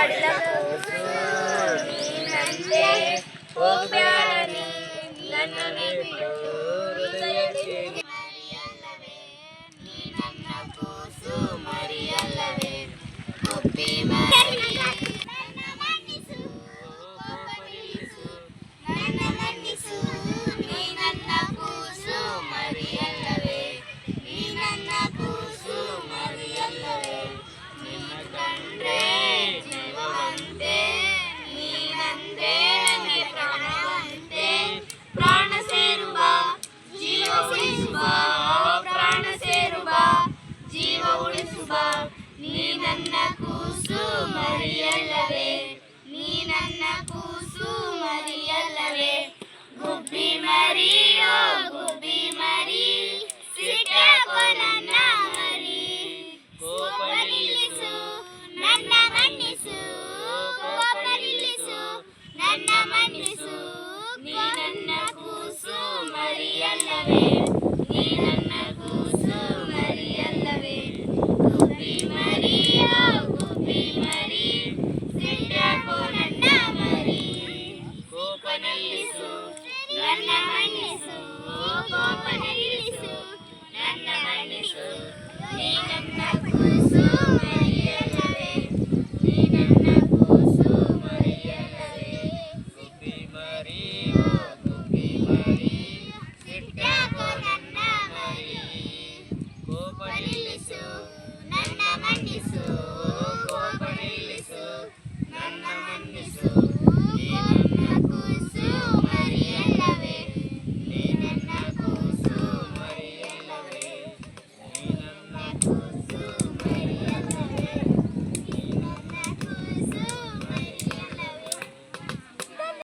ಪಡೆದ ಕೂಸು ನೀನಂತೆ ಓ ಪ್ಯಾರಿ ನನ್ನನ್ನು ಬಿಟ್ಟು ಹೃದಯಕ್ಕೆ ಮರಿಯಲ್ಲವೇ ನೀ ನನ್ನ ಕೂಸು ಮರಿಯಲ್ಲವೇ ಗುಬ್ಬಿ ಮರಿ ನನ್ನ ಮನ್ನಿಸು ಕೋಪ ನಿಲ್ಲಿಸು ನನ್ನ ಮನ್ನಿಸು ನೀ ನನ್ನ ಕೂಸು ಮರಿಯಲ್ಲವೇ ನೀ ನನ್ನ ಕೂಸು ಮರಿಯಲ್ಲವೇ ನಿನ್ನ ಕಂಡ್ರೆ ಜೀವವಂತೆ ನೀನಂದ್ರೆ ನನಗೆ ಪ್ರಾಣವಂತೆ ಪ್ರಾಣ ಸೇರುವ ಜೀವ ಉಳಿಸುವ ಪ್ರಾಣ ಸೇರುವ ಜೀವ ಉಳಿಸುವ ನೀ ನನ್ನ ಕೂಸು ಮರಿಯಲ್ಲವೇ ನೀ ನನ್ನ ಕೂಸು ಮರಿಯಲ್ಲವೇ ಗುಬ್ಬಿ ಮರಿಯೋ ಗುಬ್ಬಿ ಮರಿ ಸಿಟ್ಟಾಕೋ ನನ್ನ ಮರಿ ಕೋಪ ನಿಲ್ಲಿಸು ನನ್ನ ಮನ್ನಿಸು ಕೋಪ ನಿಲ್ಲಿಸು ನನ್ನ ಮನ್ನಿಸು ನೀ ನನ್ನ ಕೂಸು ಮರಿಯಲ್ಲವೇ